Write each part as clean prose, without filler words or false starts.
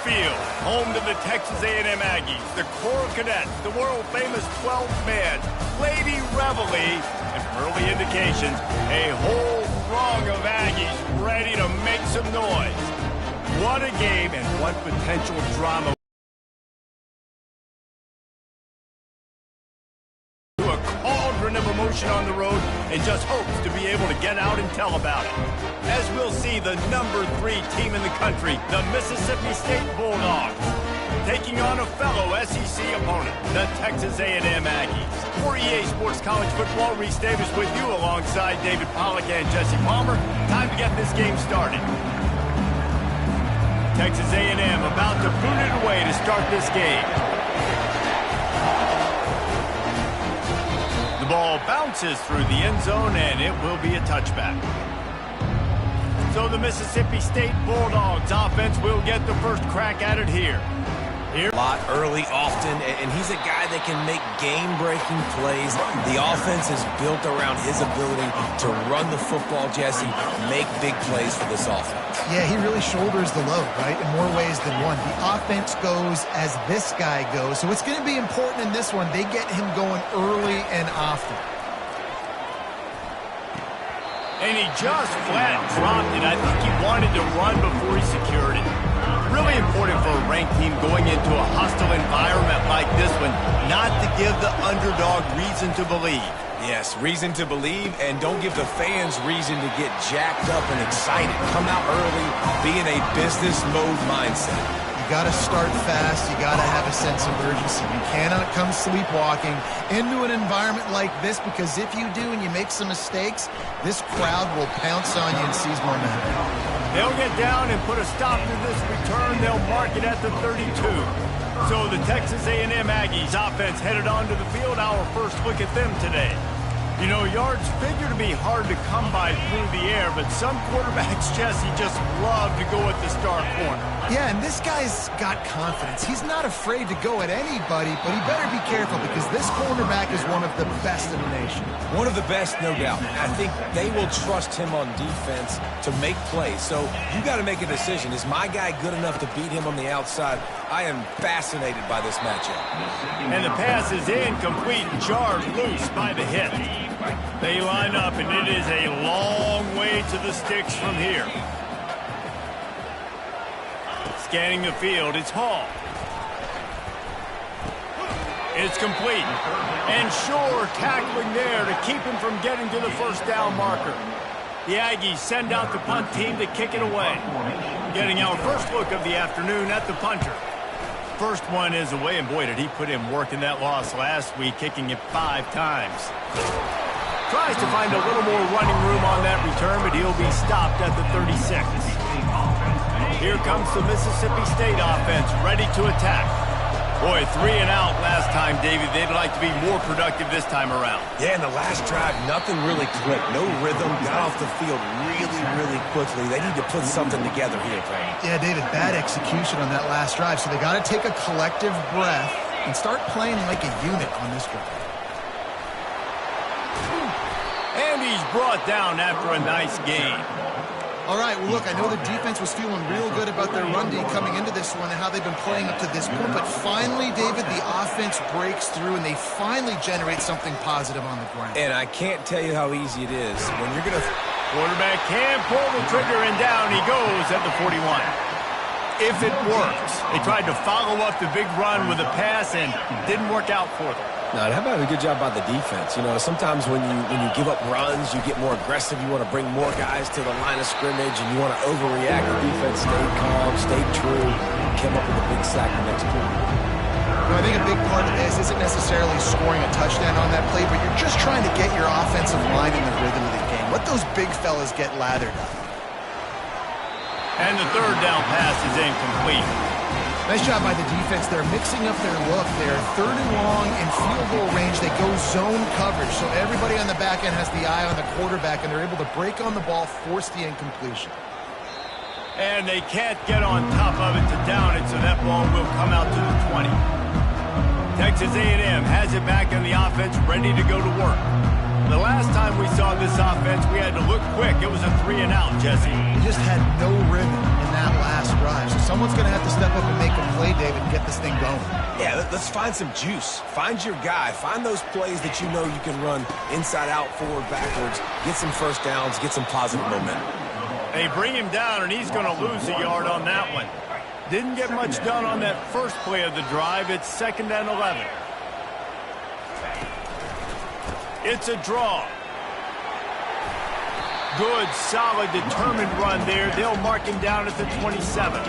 Field, home to the Texas A&M Aggies, the Coral Cadets, the world-famous 12-man, Lady Reveille, and early indications, a whole throng of Aggies ready to make some noise. What a game and what potential drama. To a cauldron of emotion on the road and just hopes to be able to get out and tell about it. As we'll see the number 3 team in the country, the Mississippi State Bulldogs, taking on a fellow SEC opponent, the Texas A&M Aggies. For EA Sports College Football, Reese Davis with you alongside David Pollack and Jesse Palmer. Time to get this game started. Texas A&M about to boot it away to start this game. The ball bounces through the end zone, and it will be a touchback. So the Mississippi State Bulldogs offense will get the first crack at it here. A lot early, often, and he's a guy that can make game-breaking plays. The offense is built around his ability to run the football, Jesse, make big plays for this offense. Yeah, he really shoulders the load, right, in more ways than one. The offense goes as this guy goes, so it's going to be important in this one. They get him going early and often. And he just flat dropped it. I think he wanted to run before he secured it. Really important for a ranked team going into a hostile environment like this one, not to give the underdog reason to believe. Yes, reason to believe, and don't give the fans reason to get jacked up and excited. Come out early, be in a business mode mindset. You got to start fast. You got to have a sense of urgency. You cannot come sleepwalking into an environment like this, because if you do and you make some mistakes, this crowd will pounce on you and seize momentum. They'll get down and put a stop to this return. They'll mark it at the 32. So the Texas A&M Aggies offense headed onto the field. Our first look at them today. You know, yards figure to be hard to come by through the air, but some quarterbacks, Jesse, just love to go at the star corner. Yeah, and this guy's got confidence. He's not afraid to go at anybody, but he better be careful because this cornerback is one of the best in the nation. One of the best, no doubt. I think they will trust him on defense to make plays. So you got to make a decision. Is my guy good enough to beat him on the outside? I am fascinated by this matchup. And the pass is incomplete, jarred loose by the hit. They line up, and it is a long way to the sticks from here. Scanning the field, it's Hall. It's complete. And sure, tackling there to keep him from getting to the first down marker. The Aggies send out the punt team to kick it away. Getting our first look of the afternoon at the punter. First one is away, and boy, did he put in work in that loss last week, kicking it 5 times. Tries to find a little more running room on that return, but he'll be stopped at the 36. Here comes the Mississippi State offense, ready to attack. Boy, 3 and out last time, David. They'd like to be more productive this time around. Yeah, in the last drive, nothing really clicked. No rhythm, got off the field really quickly. They need to put something together here, Payne. Yeah, David, bad execution on that last drive, so they got to take a collective breath and start playing like a unit on this drive. And he's brought down after a nice gain. All right, well, look, I know the defense was feeling real good about their run D coming into this one and how they've been playing up to this point, but finally, David, the offense breaks through and they finally generate something positive on the ground. And I can't tell you how easy it is when you're going to... Quarterback can pull the trigger, and down he goes at the 41. If it works. They tried to follow up the big run with a pass and didn't work out for them. No, how about a good job by the defense? You know, sometimes when you give up runs, you get more aggressive. You want to bring more guys to the line of scrimmage, and you want to overreact. The defense stayed calm, stayed true, came up with a big sack the next play. I think a big part of this isn't necessarily scoring a touchdown on that play, but you're just trying to get your offensive line in the rhythm of the game. Let those big fellas get lathered up. And the third down pass is incomplete. Nice job by the defense. They're mixing up their look. They're 3rd and long in field goal range. They go zone coverage, so everybody on the back end has the eye on the quarterback, and they're able to break on the ball, force the incompletion. And they can't get on top of it to down it, so that ball will come out to the 20. Texas A&M has it back in the offense, ready to go to work. The last time we saw this offense, we had to look quick. It was a 3 and out, Jesse. He just had no rhythm in that last drive. So someone's going to have to step up and make a play, David, and get this thing going. Yeah, let's find some juice. Find your guy. Find those plays that you know you can run inside out, forward, backwards. Get some first downs. Get some positive momentum. They bring him down, and he's going to lose a yard on that one. Didn't get much done on that first play of the drive. It's 2nd and 11. It's a draw. Good, solid, determined run there. They'll mark him down at the 27.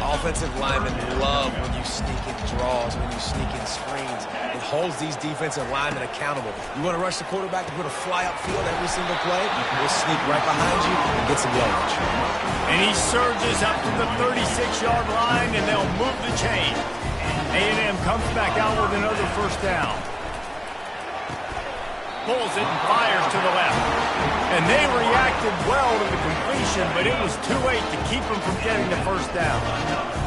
Offensive linemen love when you sneak in draws, when you sneak in screens. It holds these defensive linemen accountable. You want to rush the quarterback, you want to fly upfield every single play, we'll sneak right behind you and get some yardage. And he surges up to the 36-yard line, and they'll move the chain. A&M comes back out with another first down. Pulls it and fires to the left. And they reacted well to the completion, but it was too late to keep them from getting the first down.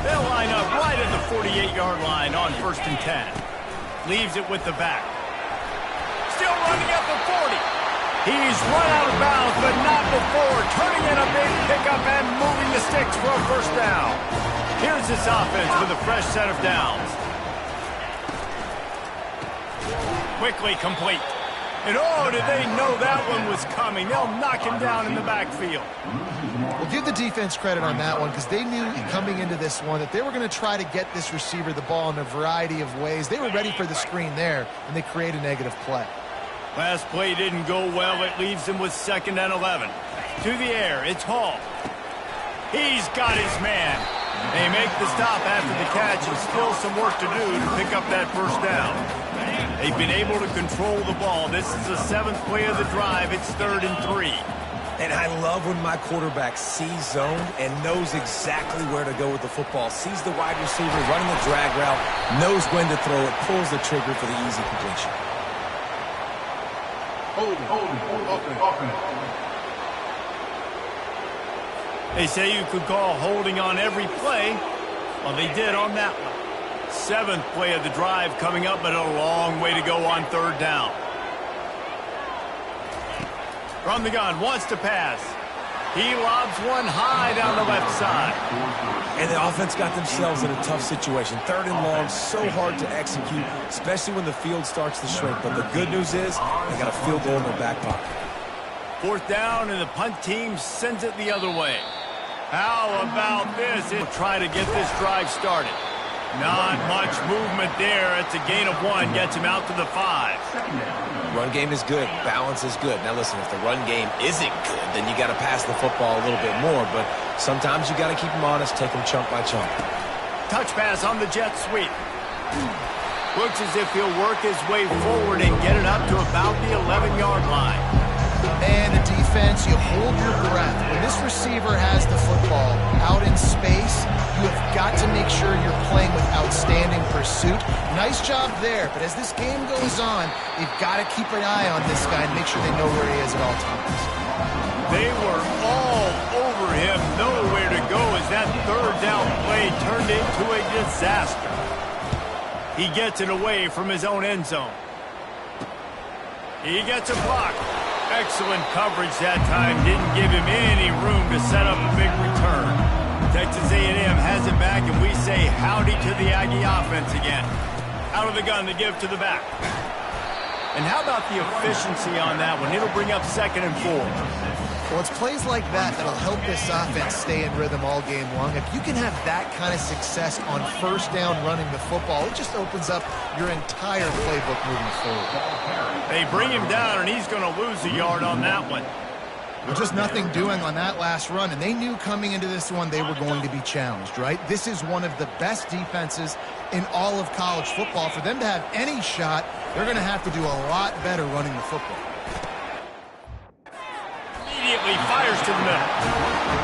They'll line up right at the 48-yard line on 1st and 10. Leaves it with the back. Still running at the 40. He's run out of bounds, but not before. Turning in a big pickup and moving the sticks for a first down. Here's this offense with a fresh set of downs. Quickly complete. And oh, did they know that one was coming. They'll knock him down in the backfield. We'll give the defense credit on that one because they knew coming into this one that they were going to try to get this receiver the ball in a variety of ways. They were ready for the screen there, and they create a negative play. Last play didn't go well. It leaves him with 2nd and 11. To the air, it's Hall. He's got his man. They make the stop after the catch, and still some work to do to pick up that first down. They've been able to control the ball. This is the 7th play of the drive. It's 3rd and 3. And I love when my quarterback sees zone and knows exactly where to go with the football. Sees the wide receiver running the drag route, knows when to throw it, pulls the trigger for the easy completion. They say you could call holding on every play. Well, they did on that one. 7th play of the drive coming up, but a long way to go on 3rd down. From the gun, wants to pass. He lobs one high down the left side. And the offense got themselves in a tough situation. 3rd and long, so hard to execute, especially when the field starts to shrink. But the good news is they got a field goal in their back pocket. 4th down, and the punt team sends it the other way. How about this? It'll try to get this drive started. Not much movement there. It's a gain of 1. Gets him out to the 5. Run game is good. Balance is good. Now listen, if the run game isn't good, then you got to pass the football a little bit more. But sometimes you got to keep them honest, take them chunk by chunk. Touch pass on the jet sweep. Looks as if he'll work his way forward and get it up to about the 11-yard line. And the defense, you hold your breath. When this receiver has the football out in space, you have got to make sure you're playing with outstanding pursuit. Nice job there, but as this game goes on, you've got to keep an eye on this guy and make sure they know where he is at all times. They were all over him, nowhere to go as that 3rd down play turned into a disaster. He gets it away from his own end zone. He gets a block. Excellent coverage that time. Didn't give him any room to set up a big return. Texas A&M has it back, and we say howdy to the Aggie offense again. Out of the gun to give to the back. And how about the efficiency on that one? It'll bring up 2nd and 4. Well, it's plays like that that'll help this offense stay in rhythm all game long. If you can have that kind of success on 1st down running the football, it just opens up your entire playbook moving forward. They bring him down, and he's going to lose a yard on that one. Well, just nothing doing on that last run, and they knew coming into this one they were going to be challenged, right? This is one of the best defenses in all of college football. For them to have any shot, they're going to have to do a lot better running the football. Immediately fires to the middle.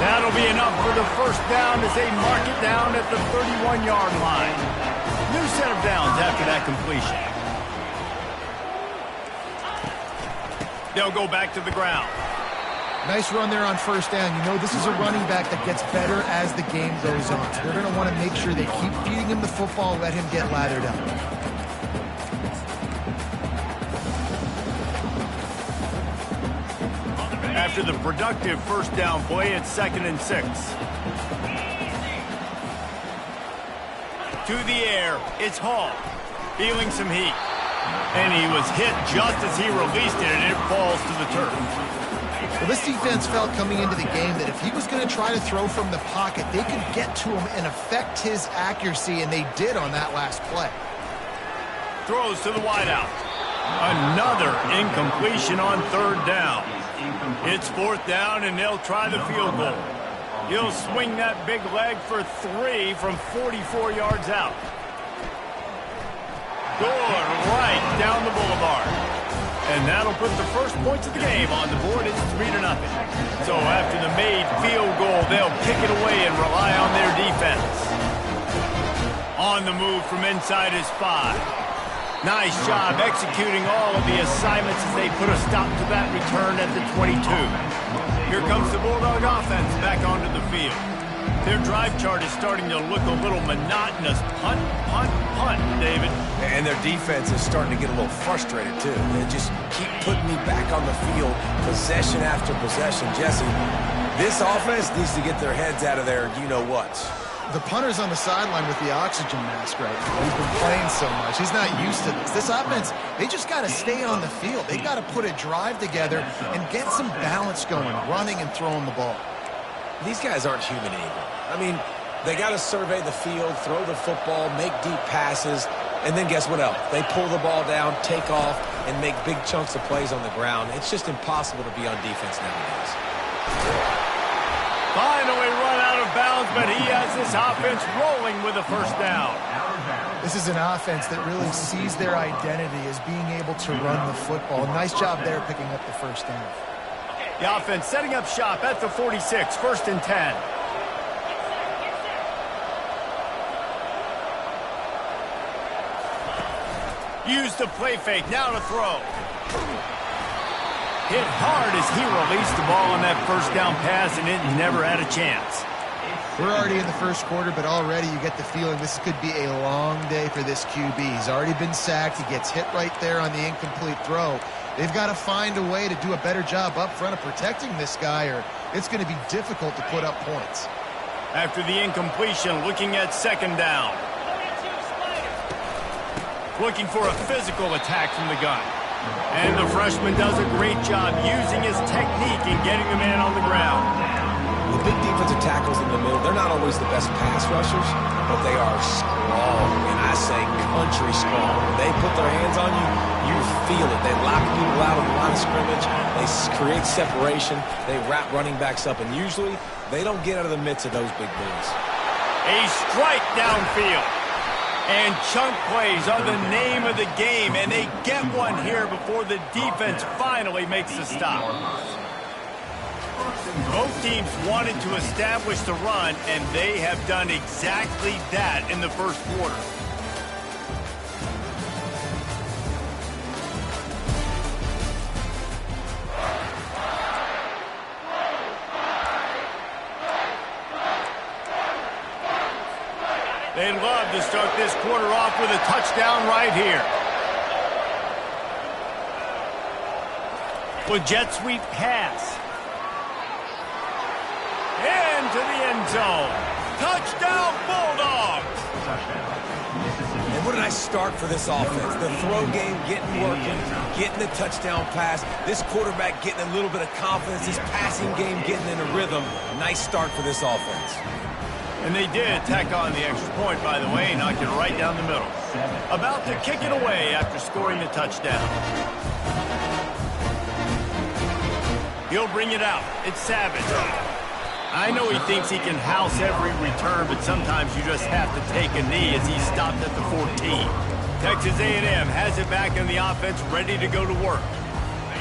That'll be enough for the first down as they mark it down at the 31-yard line. New set of downs after that completion. They'll go back to the ground. Nice run there on 1st down. You know this is a running back that gets better as the game goes on. So they're going to want to make sure they keep feeding him the football, let him get lathered up. after the productive first down play at 2nd and 6. To the air, it's Hall, feeling some heat. And he was hit just as he released it, and it falls to the turf. Well, this defense felt coming into the game that if he was going to try to throw from the pocket, they could get to him and affect his accuracy, and they did on that last play. Throws to the wideout. Another incompletion on 3rd down. It's 4th down, and they'll try the field goal. He'll swing that big leg for 3 from 44 yards out. Good, right down the boulevard. And that'll put the first points of the game on the board. It's 3-0. So after the made field goal, they'll kick it away and rely on their defense. On the move from inside his 5. Nice job executing all of the assignments as they put a stop to that return at the 22. Here comes the Bulldog offense back onto the field. Their drive chart is starting to look a little monotonous. Punt, punt, punt, David. And their defense is starting to get a little frustrated, too. They just keep putting me back on the field, possession after possession. Jesse, this offense needs to get their heads out of their you-know-whats. The punter's on the sideline with the oxygen mask right now. He's been playing so much. He's not used to this. This offense, they just got to stay on the field. They got to put a drive together and get some balance going, running and throwing the ball. These guys aren't human either. I mean, they got to survey the field, throw the football, make deep passes, and then guess what else? They pull the ball down, take off, and make big chunks of plays on the ground. It's just impossible to be on defense nowadays. Finally run out of bounds, but he has this offense rolling with a first down. This is an offense that really sees their identity as being able to run the football. Nice job there picking up the first down. The offense setting up shop at the 46, 1st and 10. Use the play fake, now to throw. Hit hard as he released the ball on that first down pass, and it never had a chance. We're already in the first quarter, but already you get the feeling this could be a long day for this QB. He's already been sacked. He gets hit right there on the incomplete throw. They've got to find a way to do a better job up front of protecting this guy, or it's going to be difficult to put up points. After the incompletion, looking at 2nd down. Looking for a physical attack from the gun. And the freshman does a great job using his technique and getting the man on the ground. The big defensive tackles in the middle, they're not always the best pass rushers, but they are strong, and I say country strong. When they put their hands on you, you feel it. They lock people out of the line of scrimmage. They create separation. They wrap running backs up, and usually they don't get out of the midst of those big boys. A strike downfield. And chunk plays are the name of the game, and they get one here before the defense finally makes the stop. Both teams wanted to establish the run, and they have done exactly that in the first quarter. They'd love to start this quarter off with a touchdown right here. With jet sweep pass. Into the end zone. Touchdown, Bulldogs! And what a nice start for this offense. The throw game getting working, getting the touchdown pass. This quarterback getting a little bit of confidence. This passing game getting in a rhythm. Nice start for this offense. And they did tack on the extra point, by the way, knocked it right down the middle. About to kick it away after scoring the touchdown. He'll bring it out. It's Savage. I know he thinks he can house every return, but sometimes you just have to take a knee as he stopped at the 14. Texas A&M has it back in the offense, ready to go to work.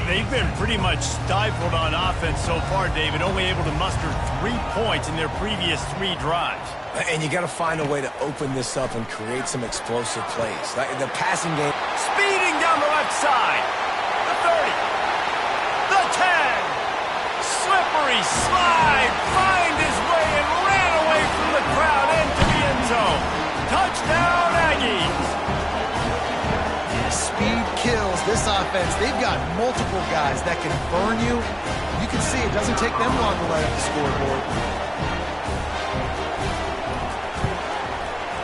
They've been pretty much stifled on offense so far, David, only able to muster 3 points in their previous 3 drives. And you got to find a way to open this up and create some explosive plays. Like the passing game. Speeding down the left side. The 30. The 10. Slippery slide. Find his way and ran away from the crowd into the end zone. Touchdown, Aggies. Speed kills. This offense, they've got multiple guys that can burn you. You can see it doesn't take them long to light up the scoreboard.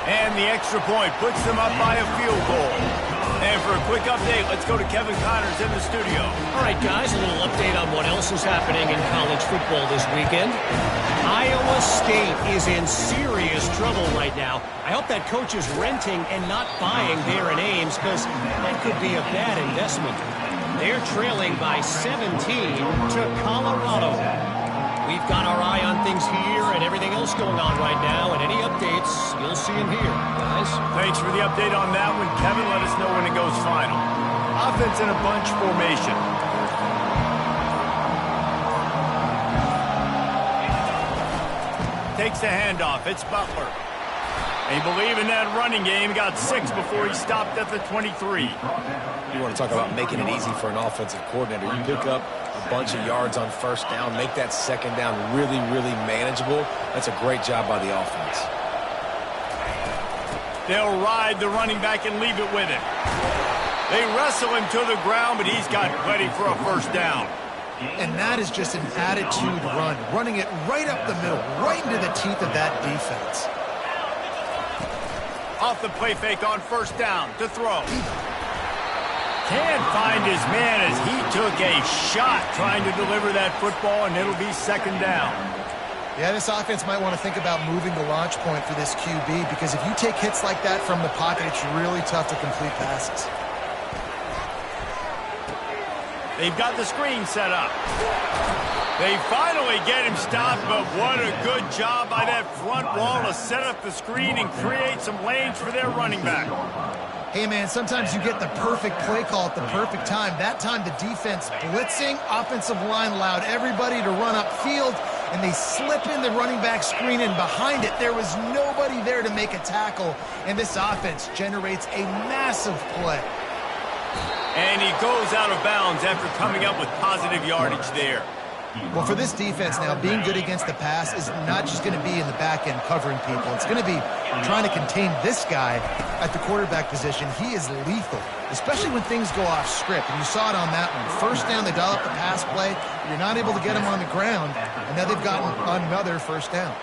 And the extra point puts them up by a field goal. And for a quick update, let's go to Kevin Connors in the studio. All right, guys, a little update on what else is happening in college football this weekend. Iowa State is in serious trouble right now. I hope that coach is renting and not buying there in Ames, because that could be a bad investment. They're trailing by 17 to Colorado. We've got our eye on things here and everything else going on right now, and any updates, you'll see them here, guys. Thanks for the update on that one, Kevin. Let us know when it goes final. Offense in a bunch formation. Takes the handoff. It's Butler. They believe in that running game. Got 6 before he stopped at the 23. You want to talk about making it easy for an offensive coordinator. You pick up a bunch of yards on first down, make that second down really, really manageable. That's a great job by the offense. They'll ride the running back and leave it with him. They wrestle him to the ground, but he's got plenty for a first down. And that is just an attitude run, running it right up the middle, right into the teeth of that defense. Off the play fake on first down to throw. Can't find his man as he took a shot trying to deliver that football, and it'll be second down. Yeah, this offense might want to think about moving the launch point for this QB, because if you take hits like that from the pocket, it's really tough to complete passes. They've got the screen set up. They finally get him stopped, but what a good job by that front wall to set up the screen and create some lanes for their running back. Hey, man, sometimes you get the perfect play call at the perfect time. That time the defense blitzing, offensive line allowed everybody to run upfield, and they slip in the running back screen, and behind it there was nobody there to make a tackle, and this offense generates a massive play. And he goes out of bounds after coming up with positive yardage there. Well, for this defense now, being good against the pass is not just going to be in the back end covering people. It's going to be trying to contain this guy at the quarterback position. He is lethal, especially when things go off script. And you saw it on that one. First down, they dial up the pass play. You're not able to get him on the ground, and now they've gotten another first down.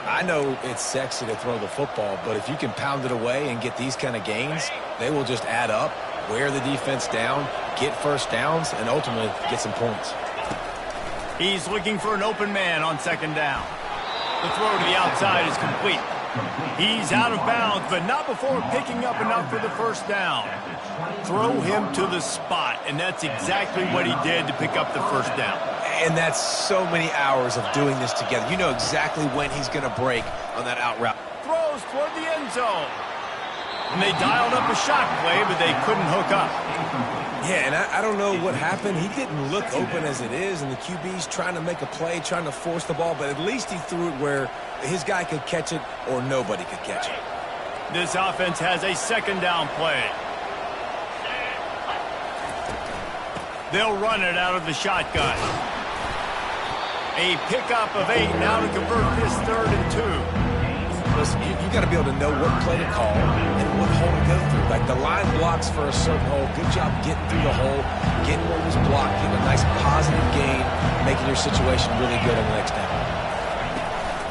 I know it's sexy to throw the football, but if you can pound it away and get these kind of gains, they will just add up, wear the defense down, get first downs, and ultimately get some points. He's looking for an open man on second down. The throw to the outside is complete. He's out of bounds, but not before picking up enough for the first down. Throw him to the spot, and that's exactly what he did to pick up the first down. And that's so many hours of doing this together. You know exactly when he's going to break on that out route. Throws toward the end zone. And they dialed up a shot play, but they couldn't hook up. Yeah, and I don't know what happened. He didn't look open as it is, and the QB's trying to make a play, trying to force the ball, but at least he threw it where his guy could catch it or nobody could catch it. This offense has a second down play. They'll run it out of the shotgun. A pickup of 8 now to convert this 3rd and 2. Listen, you got to be able to know what play to call and what hole to go through. Like the line blocks for a certain hole. Good job getting through the hole, getting what was blocked, getting a nice positive gain, making your situation really good on the next down.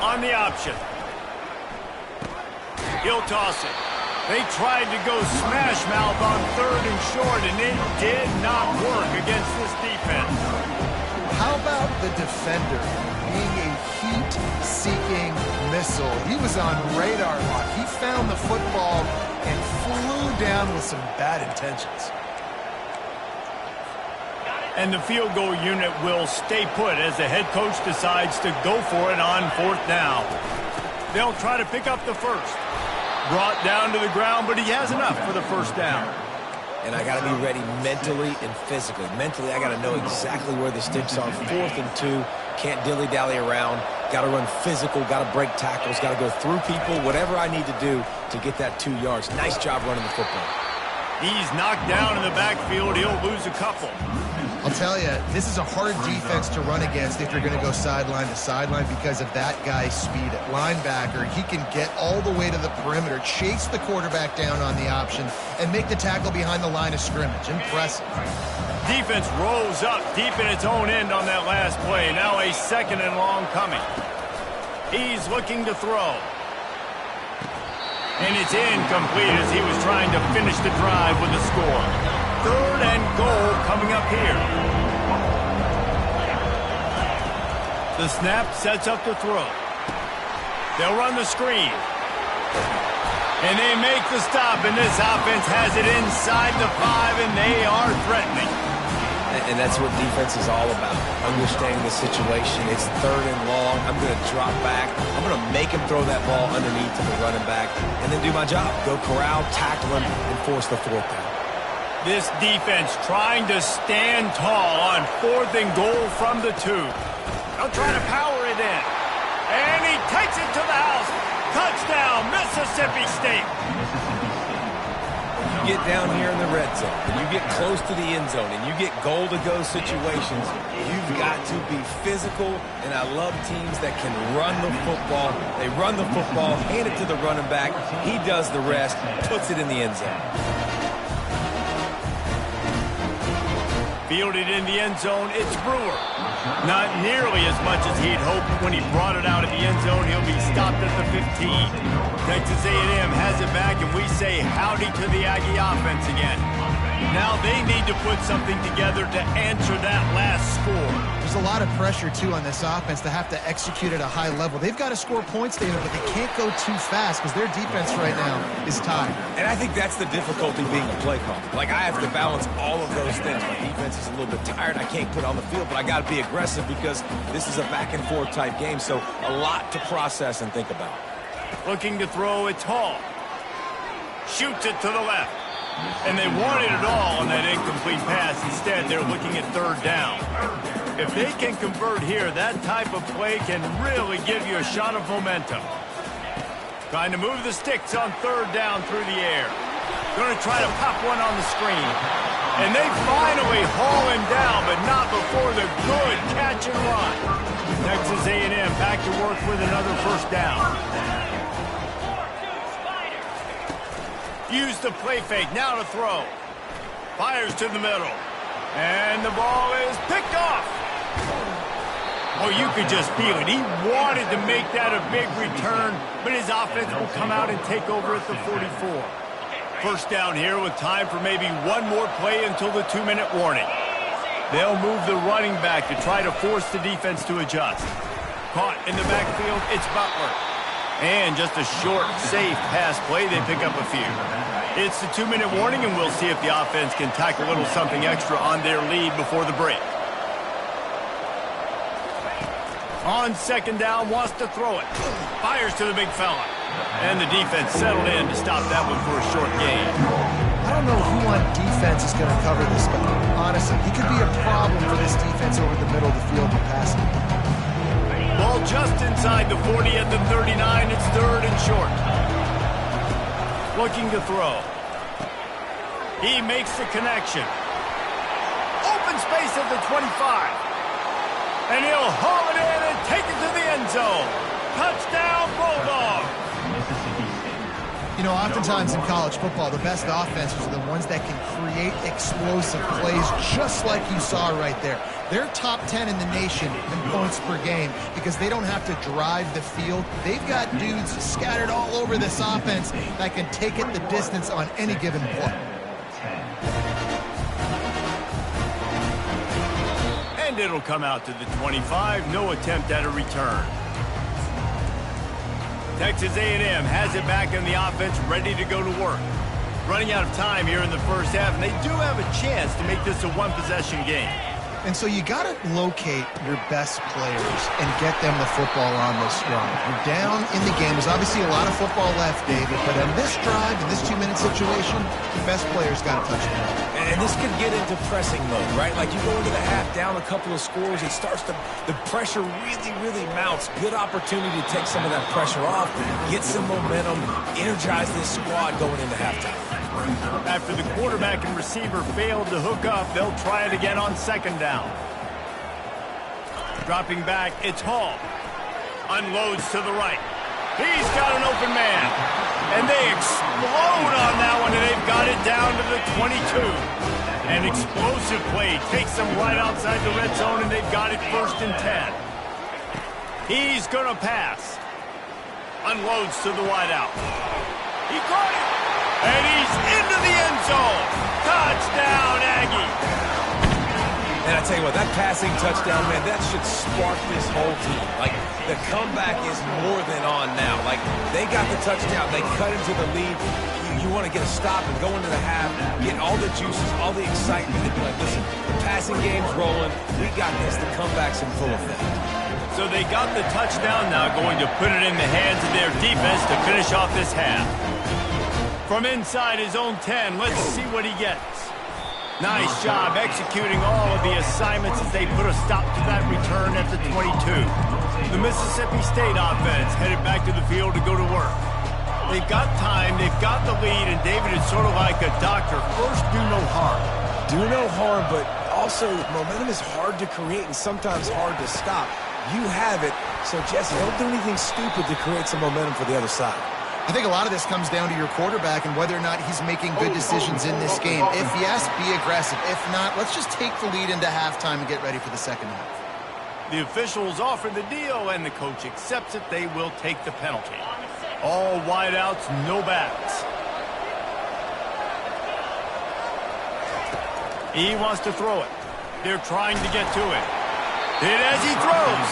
On the option. He'll toss it. They tried to go smash mouth on 3rd and short, and it did not work against this defense. How about the defender being a heat-seeking missile? He was on radar lock. He found the football and flew down with some bad intentions. And the field goal unit will stay put as the head coach decides to go for it on 4th down. They'll try to pick up the first. Brought down to the ground, but he has enough for the first down. And I got to be ready mentally and physically. Mentally, I got to know exactly where the sticks are. 4th and 2, can't dilly-dally around. Got to run physical, got to break tackles, got to go through people, whatever I need to do to get that 2 yards. Nice job running the football. He's knocked down in the backfield. He'll lose a couple. I'll tell you, this is a hard defense to run against if you're going to go sideline to sideline because of that guy's speed at linebacker. He can get all the way to the perimeter, chase the quarterback down on the option, and make the tackle behind the line of scrimmage. Impressive. Defense rolls up deep in its own end on that last play. Now a 2nd and long coming. He's looking to throw. And it's incomplete as he was trying to finish the drive with a score. 3rd and goal coming up here. The snap sets up the throw. They'll run the screen. And they make the stop, and this offense has it inside the 5, and they are threatening. And that's what defense is all about, understanding the situation. It's 3rd and long. I'm going to drop back. I'm going to make him throw that ball underneath to the running back and then do my job. Go corral, tackle him, and force the 4th down. This defense trying to stand tall on 4th and goal from the 2. They'll try to power it in. And he takes it to the house. Touchdown, Mississippi State. You get down here in the red zone, and you get close to the end zone, and you get goal-to-go situations, you've got to be physical, and I love teams that can run the football. They run the football, hand it to the running back. He does the rest, puts it in the end zone. Fielded in the end zone, it's Brewer. Not nearly as much as he'd hoped. When he brought it out of the end zone, he'll be stopped at the 15. Texas A&M has it back, and we say howdy to the Aggie offense again. Now they need to put something together to answer that last score. There's a lot of pressure, too, on this offense to have to execute at a high level. They've got to score points, David, but they can't go too fast because their defense right now is tired. And I think that's the difficulty being a play caller. Like, I have to balance all of those things. My defense is a little bit tired. I can't put it on the field, but I got to be aggressive because this is a back-and-forth type game, so a lot to process and think about. Looking to throw, it's Hall. Shoots it to the left. And they wanted it all on that incomplete pass. Instead, they're looking at 3rd down. If they can convert here, that type of play can really give you a shot of momentum. Trying to move the sticks on 3rd down through the air. Going to try to pop one on the screen. And they finally haul him down, but not before the good catch and run. Texas A&M back to work with another 1st down. Use the play fake, now to throw. Fires to the middle. And the ball is picked off. Oh, you could just feel it. He wanted to make that a big return, but his offense will come out and take over at the 44. 1st down here with time for maybe one more play until the 2-minute warning. They'll move the running back to try to force the defense to adjust. Caught in the backfield, it's Butler. And just a short, safe pass play, they pick up a few. It's the 2-minute warning, and we'll see if the offense can tack a little something extra on their lead before the break. On 2nd down, wants to throw it. Fires to the big fella. And the defense settled in to stop that one for a short gain. I don't know who on defense is going to cover this, but honestly, he could be a problem for this defense over the middle of the field with passing. Ball just inside the 40 at the 39. It's 3rd and short. Looking to throw. He makes the connection. Open space at the 25. And he'll haul it in and take it to the end zone. Touchdown, Bulldog. You know, oftentimes in college football, the best offenses are the ones that can create explosive plays just like you saw right there. They're top 10 in the nation in points per game because they don't have to drive the field. They've got dudes scattered all over this offense that can take it the distance on any given play. And it'll come out to the 25. No attempt at a return. Texas A&M has it back in the offense, ready to go to work. Running out of time here in the 1st half, and they do have a chance to make this a one-possession game. And so you got to locate your best players and get them the football on this drive. You're down in the game. There's obviously a lot of football left, David, but on this drive, in this 2-minute situation, the best players got to touch the ball. And this could get into pressing mode, right? Like you go into the half down a couple of scores, it starts to, the pressure really mounts. Good opportunity to take some of that pressure off, get some momentum, energize this squad going into halftime. After the quarterback and receiver failed to hook up, they'll try it again on second down. Dropping back, it's Hall. Unloads to the right. He's got an open man. And they explode on that one, and they've got it down to the 22. An explosive play takes them right outside the red zone, and they've got it 1st and 10. He's going to pass. Unloads to the wideout. He caught it. And he's into the end zone. Touchdown, Aggie. And I tell you what, that passing touchdown, man, that should spark this whole team. Like, the comeback is more than on now. Like, they got the touchdown. They cut into the lead. You want to get a stop and go into the half, get all the juices, all the excitement, and be like, listen, the passing game's rolling. We got this. The comeback's in full effect. So they got the touchdown now, going to put it in the hands of their defense to finish off this half. From inside his own 10, let's see what he gets. Nice job executing all of the assignments as they put a stop to that return at the 22. The Mississippi State offense headed back to the field to go to work. They've got time, they've got the lead, and David is sort of like a doctor. First, do no harm. Do no harm, but also momentum is hard to create and sometimes hard to stop. You have it, so Jesse, don't do anything stupid to create some momentum for the other side. I think a lot of this comes down to your quarterback and whether or not he's making good decisions in this game. If yes, be aggressive. If not, let's just take the lead into halftime and get ready for the second half. The officials offer the deal, and the coach accepts it. They will take the penalty. All wideouts, no backs. He wants to throw it. They're trying to get to it. Hit as he throws.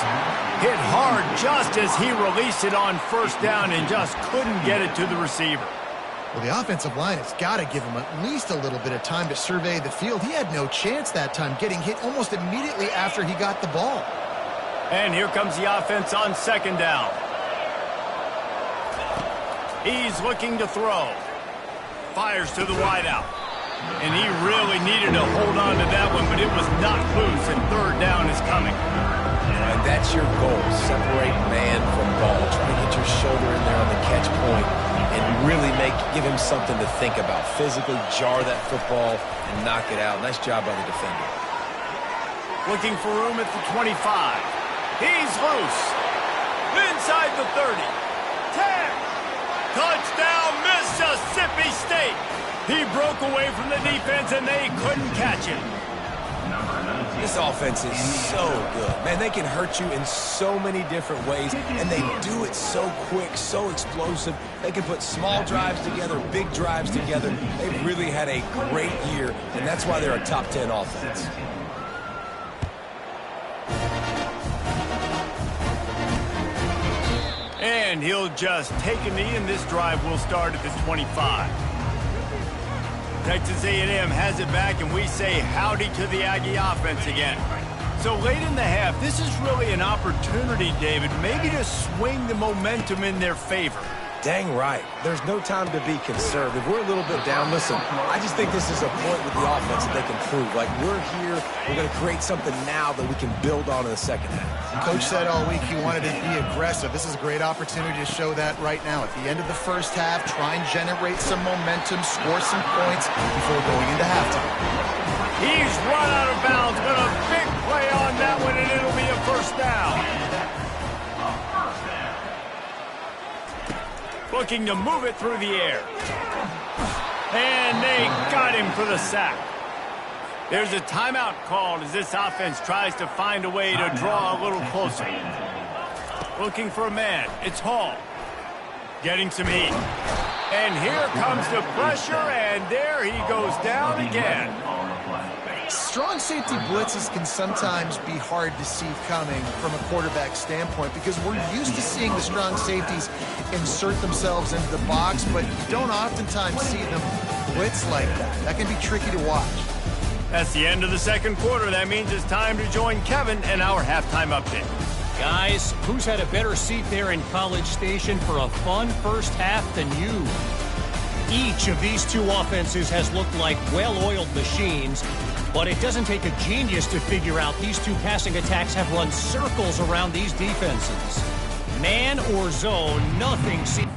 Hit hard just as he released it on 1st down and just couldn't get it to the receiver. Well, the offensive line has got to give him at least a little bit of time to survey the field. He had no chance that time, getting hit almost immediately after he got the ball. And here comes the offense on 2nd down. He's looking to throw. Fires to the wideout. And he really needed to hold on to that one, but it was not loose, and 3rd down is coming. And that's your goal. Separate man from ball. Try to get your shoulder in there on the catch point and really give him something to think about. Physically jar that football and knock it out. Nice job by the defender. Looking for room at the 25. He's loose. Inside the 30. 10. Touchdown, Mississippi State. He broke away from the defense, and they couldn't catch him. This offense is so good. Man, they can hurt you in so many different ways, and they do it so quick, so explosive. They can put small drives together, big drives together. They've really had a great year, and that's why they're a top 10 offense. And he'll just take a knee, and this drive will start at the 25. Texas A&M has it back, and we say howdy to the Aggie offense again. So late in the half, this is really an opportunity, David, maybe to swing the momentum in their favor. Dang right. There's no time to be conservative. We're a little bit down. Listen, I just think this is a point with the offense that they can prove. Like, we're here. We're going to create something now that we can build on in the second half. Coach said all week he wanted to be aggressive. This is a great opportunity to show that right now. At the end of the first half, try and generate some momentum, score some points before going into halftime. He's run out of bounds, but a big play on that one, and it'll be a 1st down. Looking to move it through the air. And they got him for the sack. There's a timeout called as this offense tries to find a way to draw a little closer. Looking for a man. It's Hall. Getting some heat. And here comes the pressure, and there he goes down again. Strong safety blitzes can sometimes be hard to see coming from a quarterback standpoint because we're used to seeing the strong safeties insert themselves into the box, but you don't oftentimes see them blitz like that. That can be tricky to watch. That's the end of the 2nd quarter. That means it's time to join Kevin in our halftime update. Guys, who's had a better seat there in College Station for a fun first half than you? Each of these two offenses has looked like well-oiled machines, but it doesn't take a genius to figure out these two passing attacks have run circles around these defenses. Man or zone, nothing seems...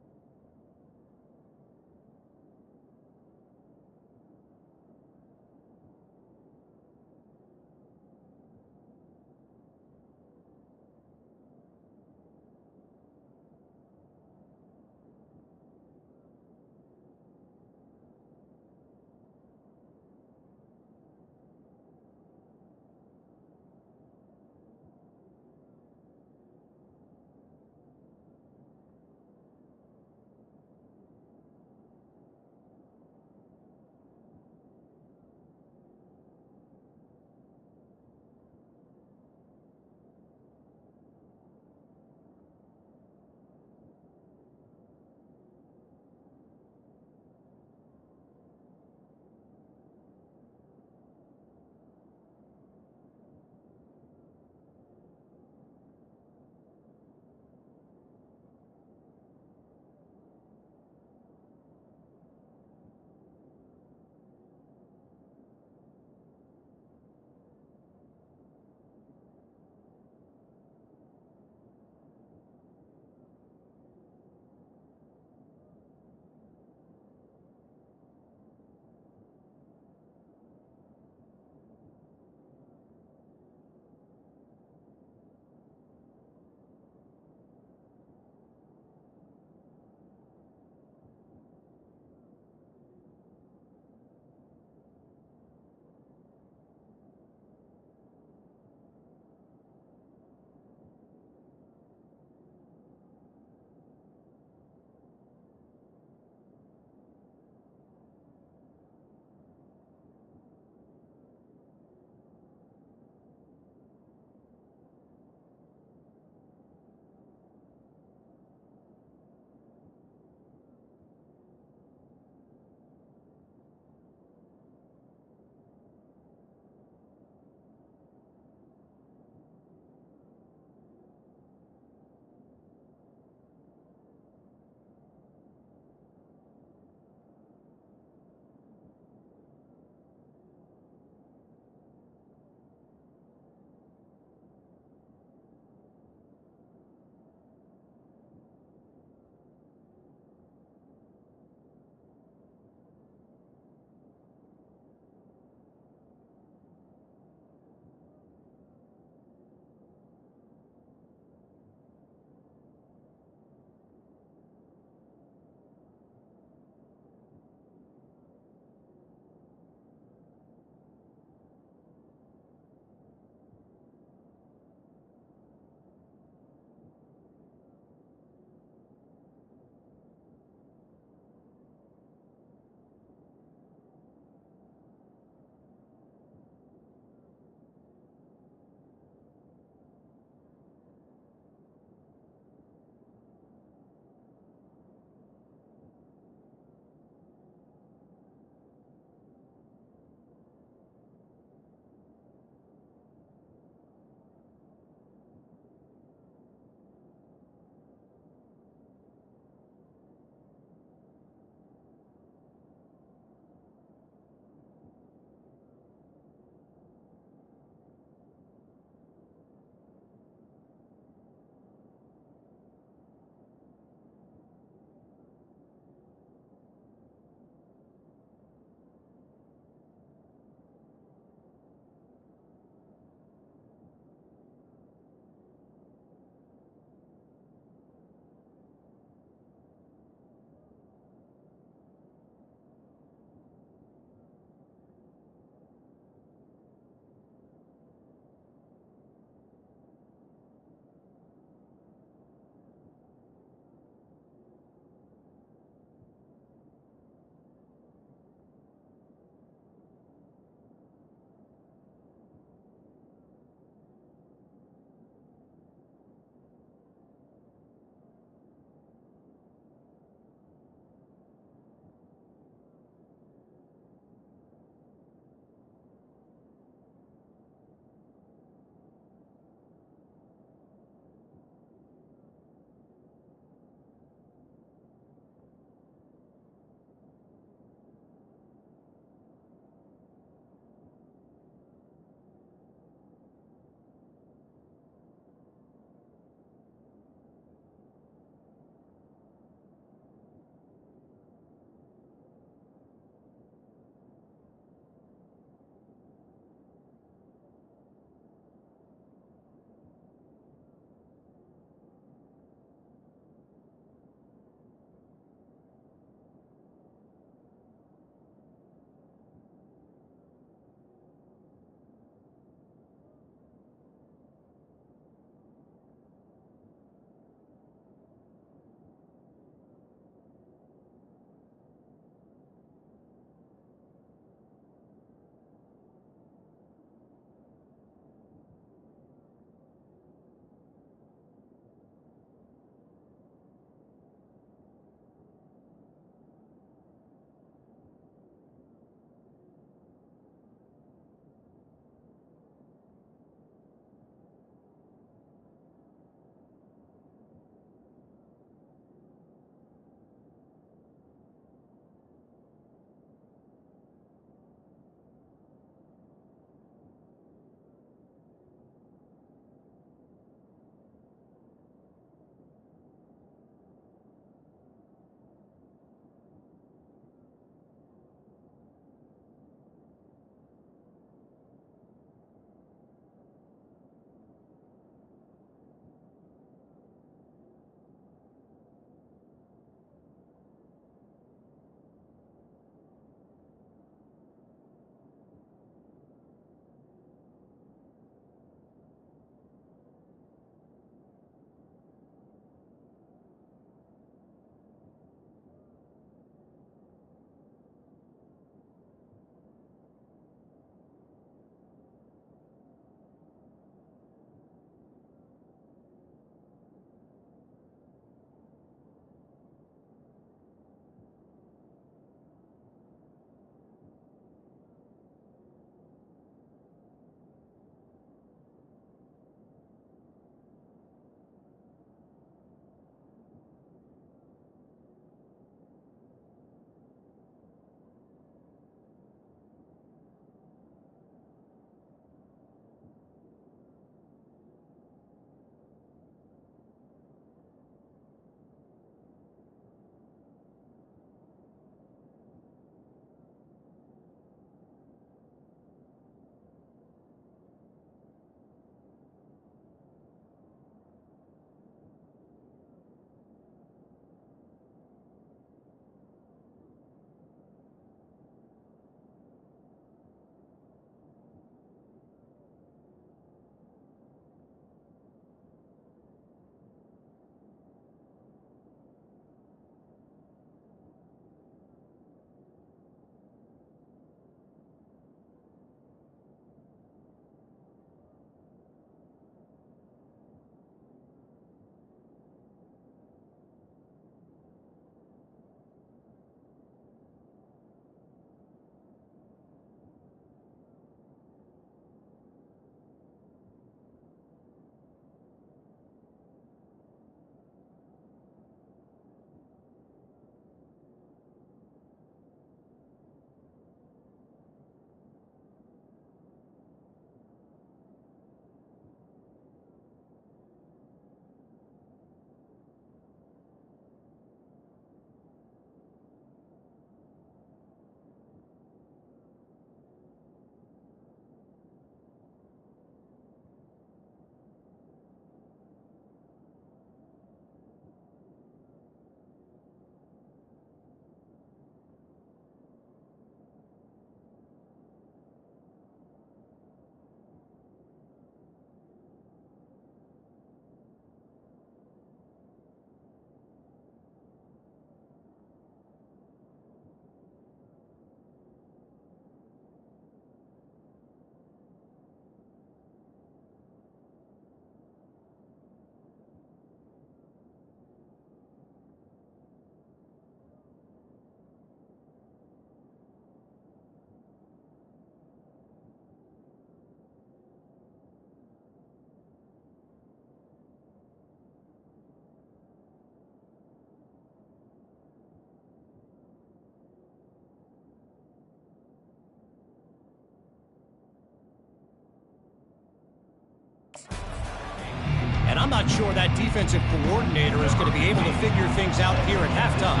not sure that defensive coordinator is going to be able to figure things out here at halftime.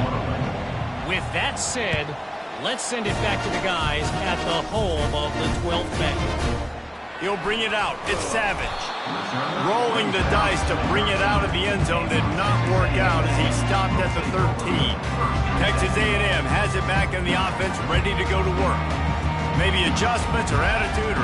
With that said, let's send it back to the guys at the home of the 12th man. He'll bring it out. It's Savage. Rolling the dice to bring it out of the end zone did not work out as he stopped at the 13. Texas A&M has it back in the offense, ready to go to work. Maybe adjustments or attitude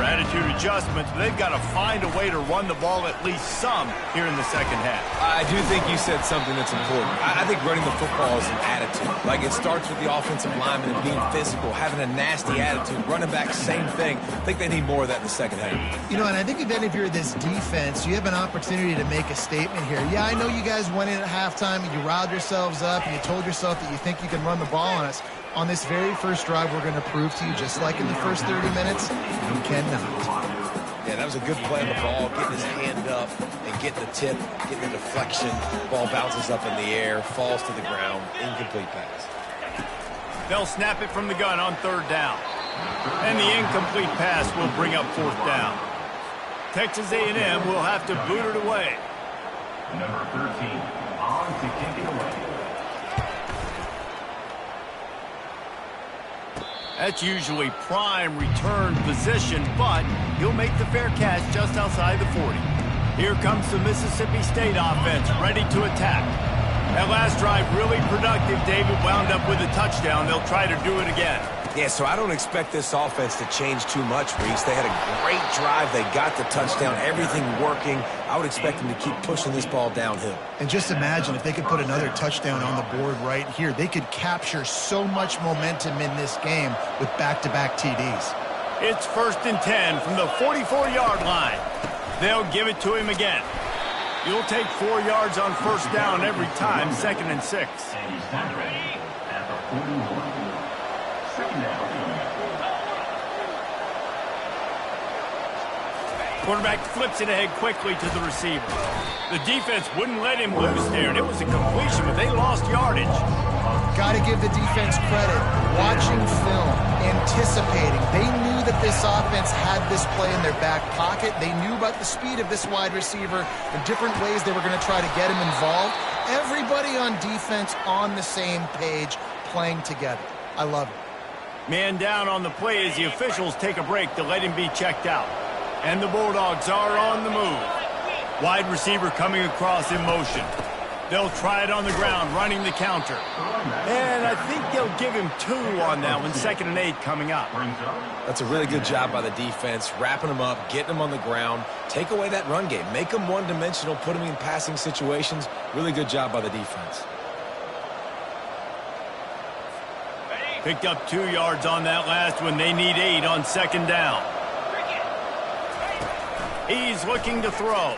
adjustments, but they've got to find a way to run the ball at least some here in the second half. I do think you said something that's important. I think running the football is an attitude. Like, it starts with the offensive lineman and being physical, having a nasty attitude. Running back, same thing. I think they need more of that in the second half. You know, and I think if you're this defense, you have an opportunity to make a statement here. Yeah, I know you guys went in at halftime and you riled yourselves up and you told yourself that you think you can run the ball on us. On this very first drive, we're going to prove to you, just like in the first 30 minutes, you cannot. Yeah, that was a good play on the ball, getting his hand up and getting the tip, getting the deflection. Ball bounces up in the air, falls to the ground, incomplete pass. They'll snap it from the gun on third down. And the incomplete pass will bring up fourth down. Texas A&M will have to boot it away. Number 13, on to kick it away. That's usually prime return position, but he'll make the fair catch just outside the 40. Here comes the Mississippi State offense, ready to attack. That last drive really productive. David wound up with a touchdown. They'll try to do it again. Yeah, so I don't expect this offense to change too much, Reese. They had a great drive. They got the touchdown, everything working. I would expect them to keep pushing this ball downhill. And just imagine if they could put another touchdown on the board right here. They could capture so much momentum in this game with back-to-back TDs. It's 1st and 10 from the 44-yard line. They'll give it to him again. You'll take 4 yards on first down every time, 2nd and 6. And he's not ready at the 41. Second down. Quarterback flips it ahead quickly to the receiver. The defense wouldn't let him loose there, and it was a completion, but they lost yardage. Got to give the defense credit. Watching film, anticipating. They knew that this offense had this play in their back pocket. They knew about the speed of this wide receiver, the different ways they were going to try to get him involved. Everybody on defense on the same page, playing together. I love it. Man down on the play as the officials take a break to let him be checked out. And the Bulldogs are on the move. Wide receiver coming across in motion. They'll try it on the ground, running the counter. And I think they'll give him 2 on that one, 2nd and 8 coming up. That's a really good job by the defense, wrapping them up, getting them on the ground. Take away that run game. Make them one-dimensional, put them in passing situations. Really good job by the defense. Picked up 2 yards on that last one. They need 8 on 2nd down. He's looking to throw.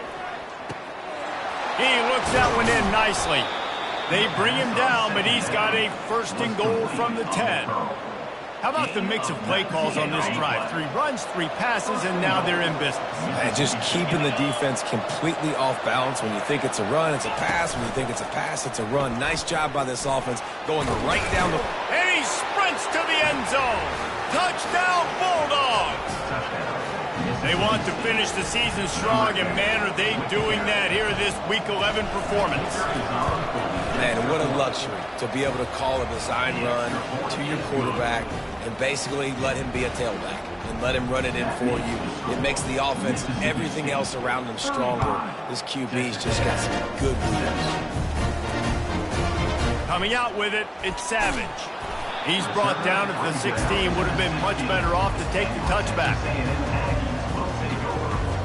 He looks that one in nicely. They bring him down, but he's got a 1st and goal from the 10. How about the mix of play calls on this drive? 3 runs, 3 passes, and now they're in business. And just keeping the defense completely off balance. When you think it's a run, it's a pass. When you think it's a pass, it's a run. Nice job by this offense going right down the... And he sprints to the end zone. Touchdown, Bulldogs! They want to finish the season strong, and man, are they doing that here in this Week 11 performance. Man, what a luxury to be able to call a design run to your quarterback and basically let him be a tailback and let him run it in for you. It makes the offense and everything else around him stronger. This QB's just got some good wheels. Coming out with it, it's Savage. He's brought down at the 16, would have been much better off to take the touchback.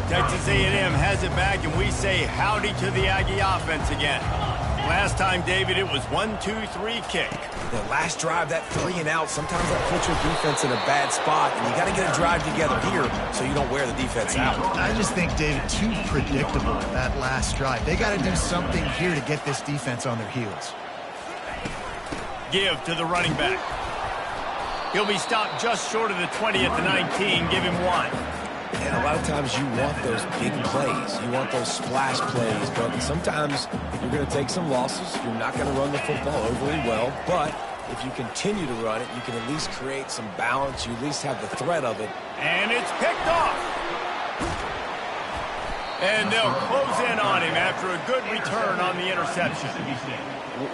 Texas A&M has it back, and we say howdy to the Aggie offense again. Last time, David, it was 1-2-3 kick. The last drive, that 3 and out, sometimes that puts your defense in a bad spot, and you got to get a drive together here so you don't wear the defense out. I just think, David, too predictable that last drive. They got to do something here to get this defense on their heels. Give to the running back. He'll be stopped just short of the 20 at the 19. Give him 1. And a lot of times you want those big plays. You want those splash plays. But sometimes you're going to take some losses. You're not going to run the football overly well. But if you continue to run it, you can at least create some balance. You at least have the threat of it. And it's picked off. And they'll close in on him after a good return on the interception.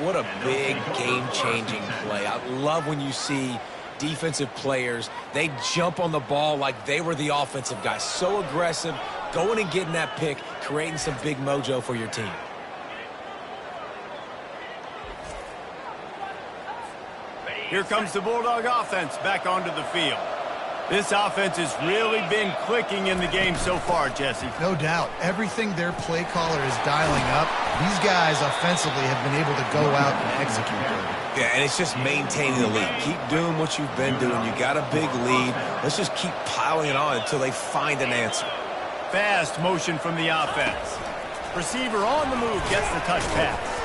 What a big game-changing play. I love when you see defensive players, they jump on the ball like they were the offensive guy. So aggressive, going and getting that pick, creating some big mojo for your team. Here comes the Bulldog offense back onto the field. This offense has really been clicking in the game so far, Jesse. No doubt. Everything their play caller is dialing up, these guys offensively have been able to go out and execute it. Yeah, and it's just maintaining the lead. Keep doing what you've been doing. You got a big lead. Let's just keep piling it on until they find an answer. Fast motion from the offense. Receiver on the move gets the touch pass.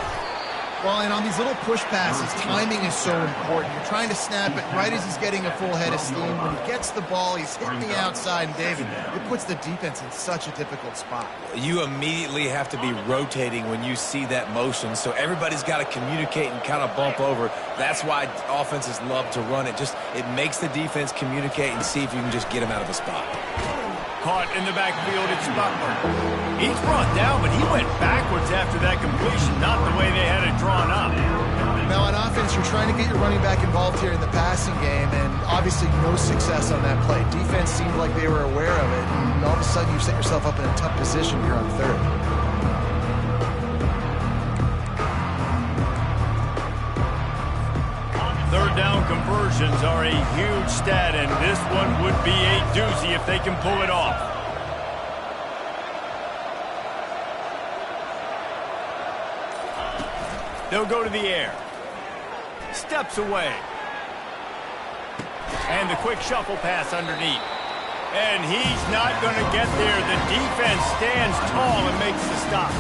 Well, and on these little push passes, timing is so important. You're trying to snap it right as he's getting a full head of steam. When he gets the ball, he's hitting the outside, and David, it puts the defense in such a difficult spot. You immediately have to be rotating when you see that motion, so everybody's got to communicate and kind of bump over. That's why offenses love to run it. It makes the defense communicate and see if you can just get him out of the spot. Caught in the backfield, it's Butler. He's brought down, but he went backwards after that completion, not the way they had it drawn up. Now, on offense, you're trying to get your running back involved here in the passing game, and obviously no success on that play. Defense seemed like they were aware of it, and all of a sudden you've set yourself up in a tough position here on third. Third down conversions are a huge stat, and this one would be a doozy if they can pull it off. They'll go to the air. Steps away. And the quick shuffle pass underneath. And he's not going to get there. The defense stands tall and makes the stop.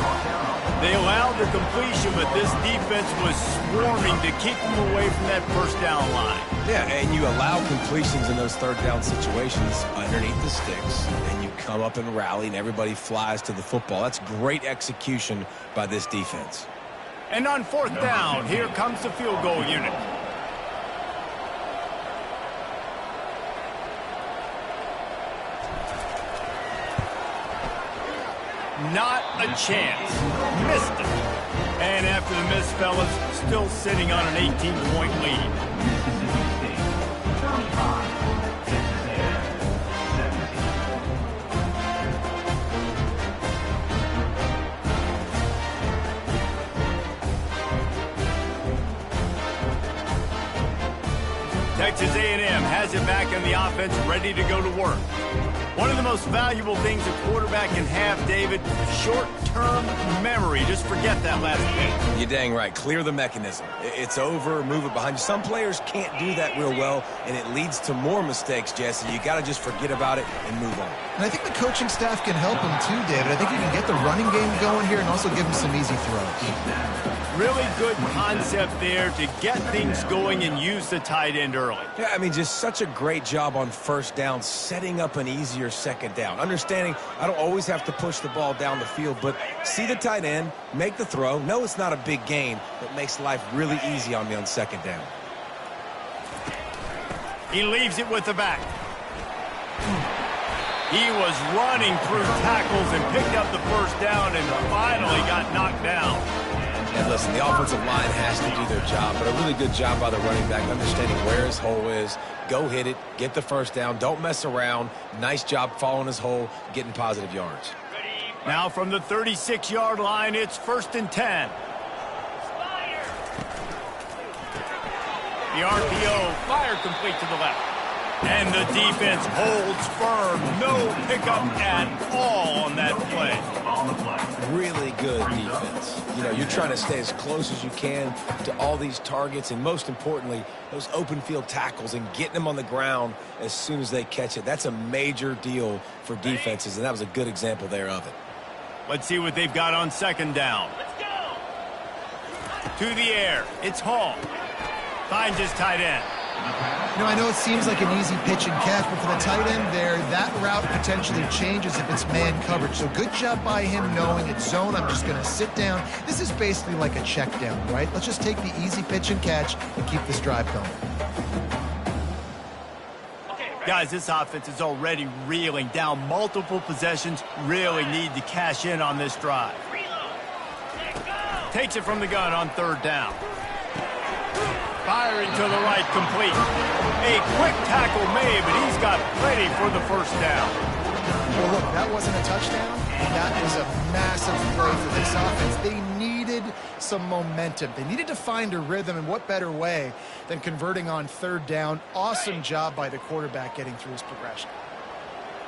They allowed the completion, but this defense was swarming to keep them away from that first down line. Yeah, and you allow completions in those third down situations underneath the sticks, and you come up and rally, and everybody flies to the football. That's great execution by this defense. And on fourth down, here comes the field goal unit. Not a chance. Missed it. And after the miss, fellas, still sitting on an 18-point lead. Texas A&M has it back on the offense, ready to go to work. One of the most valuable things a quarterback can have, David, short-term memory. Just forget that last pick. You're dang right. Clear the mechanism. It's over, move it behind you. Some players can't do that real well, and it leads to more mistakes, Jesse. You got to just forget about it and move on. And I think the coaching staff can help him too, David. I think you can get the running game going here and also give him some easy throws. Really good concept there to get things going and use the tight end early. Yeah, I mean, just such a great job on first down, setting up an easier second down. Understanding I don't always have to push the ball down the field, but see the tight end, make the throw. No, it's not a big gain, but makes life really easy on me on second down. He leaves it with the back. He was running through tackles and picked up the first down and finally got knocked down. And listen, the offensive line has to do their job, but a really good job by the running back, understanding where his hole is. Go hit it, get the first down, don't mess around. Nice job following his hole, getting positive yards. Now from the 36-yard line, it's 1st and 10. The RPO fired complete to the left. And the defense holds firm. No pickup at all on that play. Really good defense. You know, you're trying to stay as close as you can to all these targets, and most importantly, those open field tackles and getting them on the ground as soon as they catch it. That's a major deal for defenses, and that was a good example there of it. Let's see what they've got on second down. To the air. It's Hall. Finds his tight end. You know, I know it seems like an easy pitch and catch, but for the tight end there, that route potentially changes if it's man coverage. So good job by him knowing it's zone. I'm just going to sit down. This is basically like a check down, right? Let's just take the easy pitch and catch and keep this drive going. Guys, this offense is already reeling down multiple possessions. Really need to cash in on this drive. Takes it from the gun on third down. Firing to the right, complete. A quick tackle made, but he's got plenty for the first down. Well, look, that wasn't a touchdown. That was a massive play for this offense. They needed some momentum. They needed to find a rhythm, and what better way than converting on third down. Awesome job by the quarterback getting through his progression.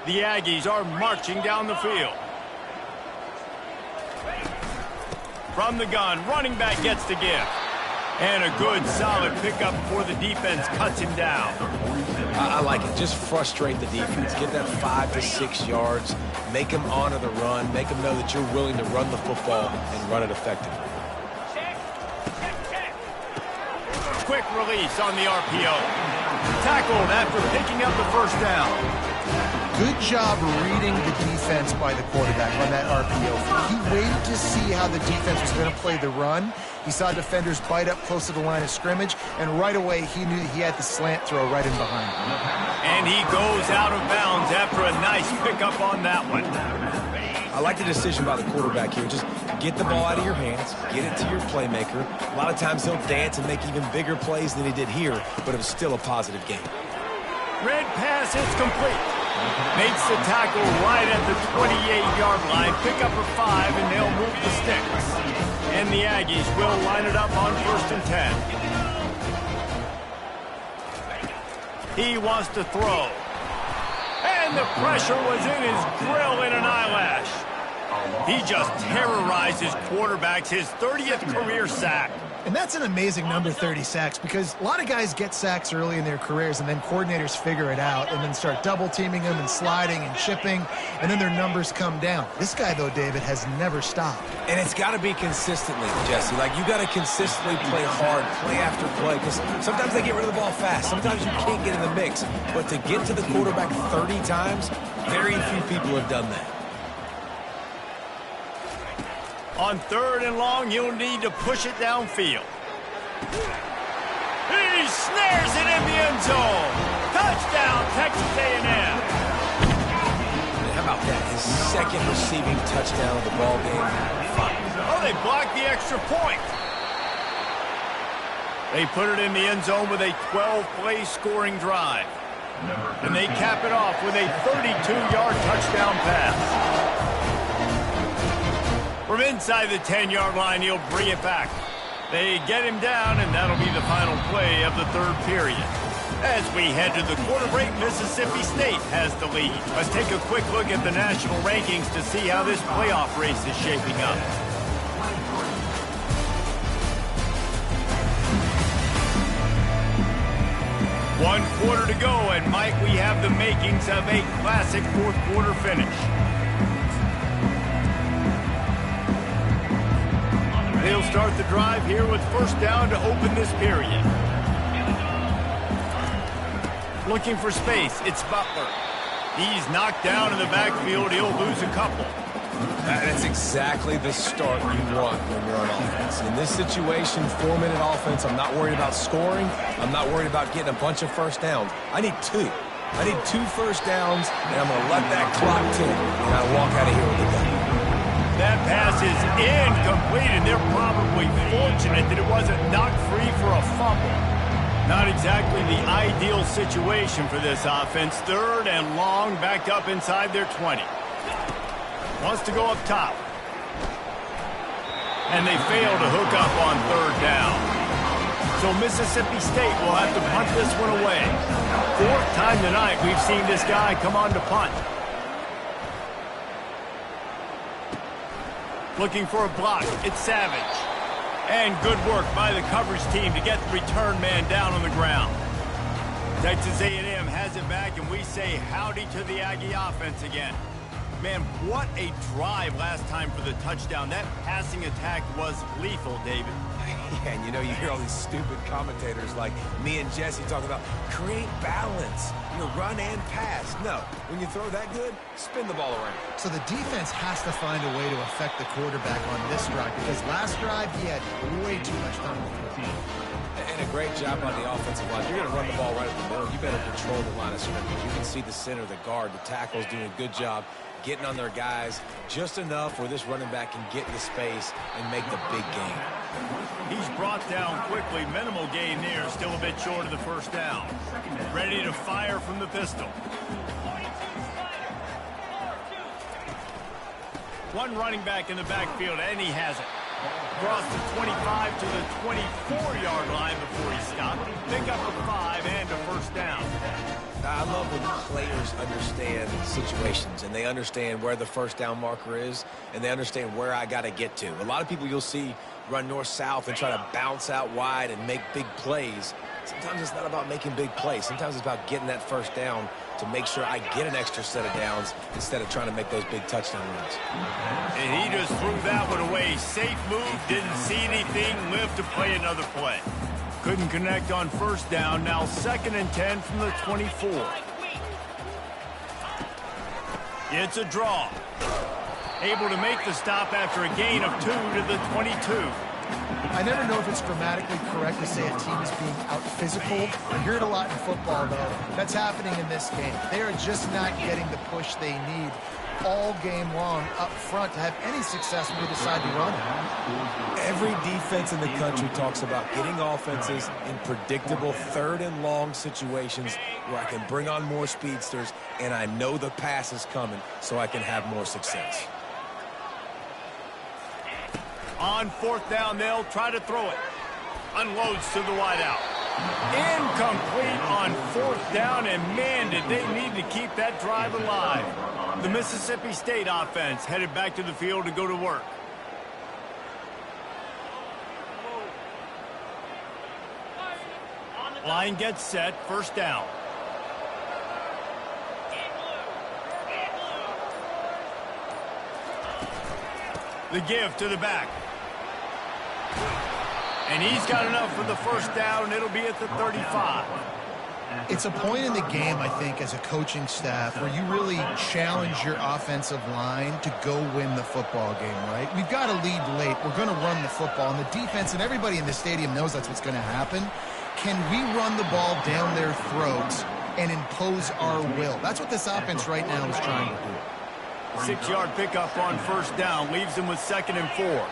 The Aggies are marching down the field. From the gun, running back gets the give. And a good, solid pickup before the defense cuts him down. I like it. Just frustrate the defense. Get that 5 to 6 yards. Make them honor the run. Make them know that you're willing to run the football and run it effectively. Quick release on the RPO. Tackled after picking up the first down. Good job reading the defense by the quarterback on that RPO. He waited to see how the defense was going to play the run. He saw defenders bite up close to the line of scrimmage, and right away he knew he had the slant throw right in behind him. And he goes out of bounds after a nice pickup on that one. I like the decision by the quarterback here. Just get the ball out of your hands, get it to your playmaker. A lot of times he'll dance and make even bigger plays than he did here, but it was still a positive game. Red pass is complete. Makes the tackle right at the 28-yard line. Pick up a 5, and they'll move the sticks. And the Aggies will line it up on 1st and 10. He wants to throw. And the pressure was in his grill in an eyelash. He just terrorized his quarterbacks, his 30th career sack. And that's an amazing number, 30 sacks, because a lot of guys get sacks early in their careers, and then coordinators figure it out and then start double-teaming them and sliding and chipping, and then their numbers come down. This guy, though, David, has never stopped. And it's got to be consistently, Jesse. Like, you got to consistently play hard, play after play, because sometimes they get rid of the ball fast. Sometimes you can't get in the mix. But to get to the quarterback 30 times, very few people have done that. On 3rd and long, you'll need to push it downfield. He snares it in the end zone. Touchdown, Texas A&M. How about that? His second receiving touchdown of the ball game. Oh, they blocked the extra point. They put it in the end zone with a 12-play scoring drive. And they cap it off with a 32-yard touchdown pass. From inside the 10-yard line, he'll bring it back. They get him down, and that'll be the final play of the 3rd period. As we head to the quarter break, Mississippi State has the lead. Let's take a quick look at the national rankings to see how this playoff race is shaping up. One quarter to go, and might we have the makings of a classic 4th quarter finish. They'll start the drive here with 1st down to open this period. Looking for space, it's Butler. He's knocked down in the backfield. He'll lose a couple. That's exactly the start you want when you're on offense. In this situation, 4-minute offense, I'm not worried about scoring. I'm not worried about getting a bunch of first downs. I need 2. I need 2 first downs, and I'm going to let that clock tick, and I walk out of here with a gun. That pass is incomplete, and they're probably fortunate that it wasn't knocked free for a fumble. Not exactly the ideal situation for this offense. 3rd and long, backed up inside their 20. Wants to go up top. And they fail to hook up on 3rd down. So Mississippi State will have to punt this one away. 4th time tonight we've seen this guy come on to punt. Looking for a block. It's Savage. And good work by the coverage team to get the return man down on the ground. Texas A&M has it back, and we say howdy to the Aggie offense again. Man, what a drive last time for the touchdown. That passing attack was lethal, David. Yeah, and you hear all these stupid commentators like me and Jesse talking about create balance, run and pass. No, when you throw that good, spin the ball around. So the defense has to find a way to affect the quarterback on this drive because last drive he had way too much time to throw. And a great job on the offensive line. You're going to run the ball right at the middle. You better control the line of scrimmage. You can see the center, the guard, the tackle's doing a good job getting on their guys just enough where this running back can get into space and make the big gain. He's brought down quickly. Minimal gain there. Still a bit short of the first down. Ready to fire from the pistol. One running back in the backfield, and he has it. Across the 25 to the 24-yard line before he stopped. Pick up a 5 and a first down. I love when players understand situations and they understand where the first down marker is and they understand where I got to get to. A lot of people you'll see run north-south and try to bounce out wide and make big plays. Sometimes it's not about making big plays. Sometimes it's about getting that first down to make sure I get an extra set of downs instead of trying to make those big touchdown runs. And he just threw that one away. Safe move, didn't see anything, lived to play another play. Couldn't connect on first down. Now 2nd and 10 from the 24. It's a draw. Able to make the stop after a gain of 2 to the 22. I never know if it's grammatically correct to say a team is being out-physical. I hear it a lot in football, though. That's happening in this game. They are just not getting the push they need all game long up front to have any success when they decide to run it. Every defense in the country talks about getting offenses in predictable 3rd and long situations where I can bring on more speedsters and I know the pass is coming so I can have more success. On 4th down, they'll try to throw it. Unloads to the wideout. Incomplete on 4th down, and man, did they need to keep that drive alive. The Mississippi State offense headed back to the field to go to work. Line gets set, first down. The give to the back. And he's got enough for the first down. It'll be at the 35. It's a point in the game, I think, as a coaching staff where you really challenge your offensive line to go win the football game, right? We've got to lead late. We're going to run the football. And the defense and everybody in the stadium knows that's what's going to happen. Can we run the ball down their throats and impose our will? That's what this offense right now is trying to do. 6-yard pickup on first down. Leaves him with 2nd and 4.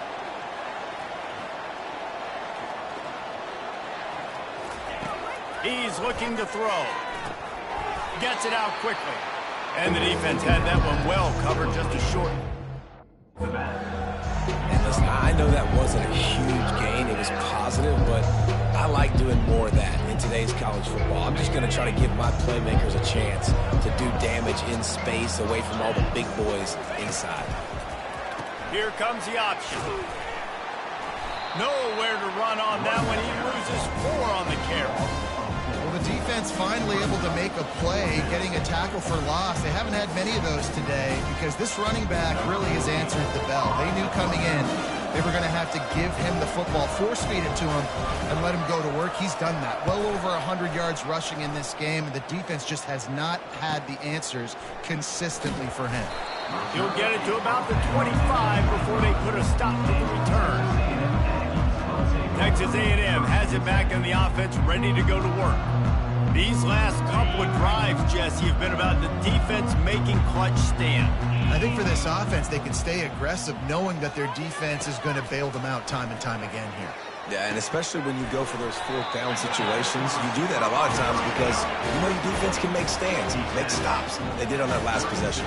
He's looking to throw. Gets it out quickly. And the defense had that one well covered, just a short. And listen, I know that wasn't a huge gain. It was positive, but I like doing more of that in today's college football. I'm just going to try to give my playmakers a chance to do damage in space away from all the big boys inside. Here comes the option. Nowhere to run on that one. He loses 4 on the carry. Well, the defense finally able to make a play, getting a tackle for loss. They haven't had many of those today because this running back really has answered the bell. They knew coming in they were going to have to give him the football, force-feed it to him, and let him go to work. He's done that. Well over 100 yards rushing in this game, and the defense just has not had the answers consistently for him. He'll get it to about the 25 before they put a stop to the return. Texas A&M has it back on the offense, ready to go to work. These last couple of drives, Jesse, have been about the defense making clutch stand. I think for this offense, they can stay aggressive knowing that their defense is going to bail them out time and time again here. Yeah, and especially when you go for those 4th down situations, you do that a lot of times because your defense can make stands, make stops. They did on that last possession.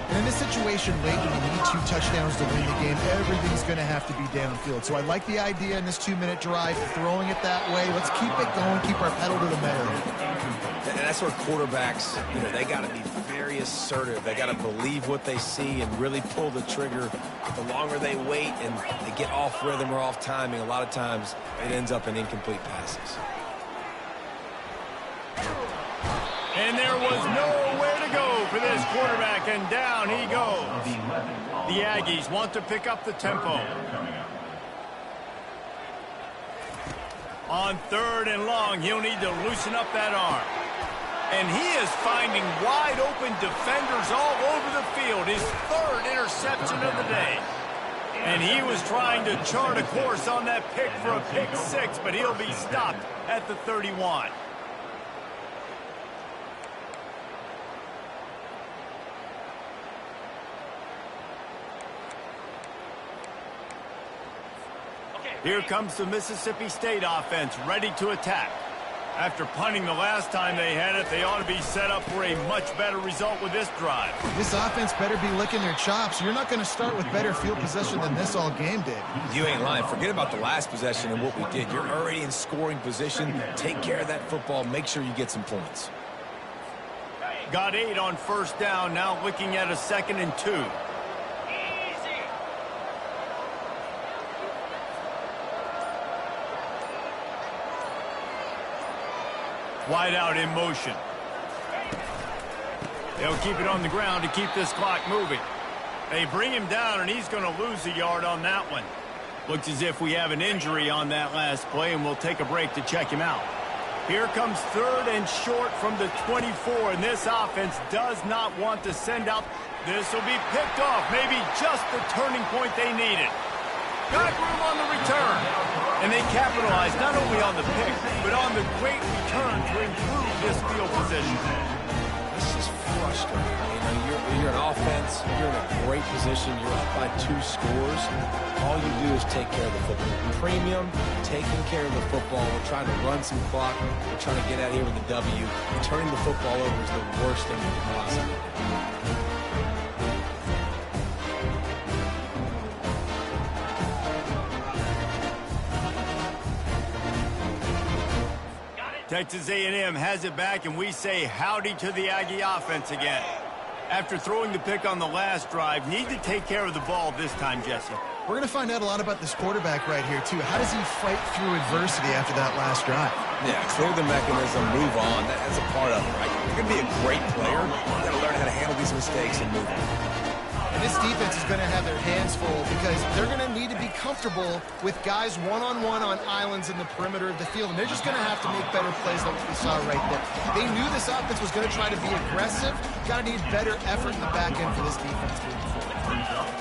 And in this situation late when you need 2 touchdowns to win the game, everything's going to have to be downfield. So I like the idea in this 2-minute drive, throwing it that way. Let's keep it going, keep our pedal to the metal. And that's where quarterbacks, they got to be very assertive. They got to believe what they see and really pull the trigger. The longer they wait and they get off rhythm or off timing, a lot of times it ends up in incomplete passes. And there was nowhere to go for for this quarterback, and down he goes. The Aggies want to pick up the tempo. On 3rd and long, he'll need to loosen up that arm. And he is finding wide-open defenders all over the field. His 3rd interception of the day. And he was trying to chart a course on that pick for a pick 6, but he'll be stopped at the 31. Here comes the Mississippi State offense, ready to attack. After punting the last time they had it, they ought to be set up for a much better result with this drive. This offense better be licking their chops. You're not going to start with better field possession than this all game did. You ain't lying. Forget about the last possession and what we did. You're already in scoring position. Take care of that football. Make sure you get some points. Got 8 on 1st down, now looking at a 2nd and 2. Wide out in motion. They'll keep it on the ground to keep this clock moving. They bring him down, and he's going to lose a yard on that one. Looks as if we have an injury on that last play, and we'll take a break to check him out. Here comes 3rd and short from the 24, and this offense does not want to send out. This will be picked off, maybe just the turning point they needed. Got room on the return. And they capitalized not only on the pick, but on the great return to improve this field position. This is frustrating. You know, you're an offense. You're in a great position. You're up by 2 scores. All you do is take care of the football. Premium, taking care of the football. We're trying to run some clock. We're trying to get out here with a W. Turning the football over is the worst thing you can possibly do. Texas A&M has it back, and we say howdy to the Aggie offense again. After throwing the pick on the last drive, need to take care of the ball this time, Jesse. We're going to find out a lot about this quarterback right here, too. How does he fight through adversity after that last drive? Yeah, clear the mechanism, move on. That's a part of it, right? You're going to be a great player. You've got to learn how to handle these mistakes and move on. And this defense is going to have their hands full because they're going to need to be comfortable with guys one-on-one on islands in the perimeter of the field. And they're just going to have to make better plays like we saw right there. They knew this offense was going to try to be aggressive. Got to need better effort in the back end for this defense moving forward.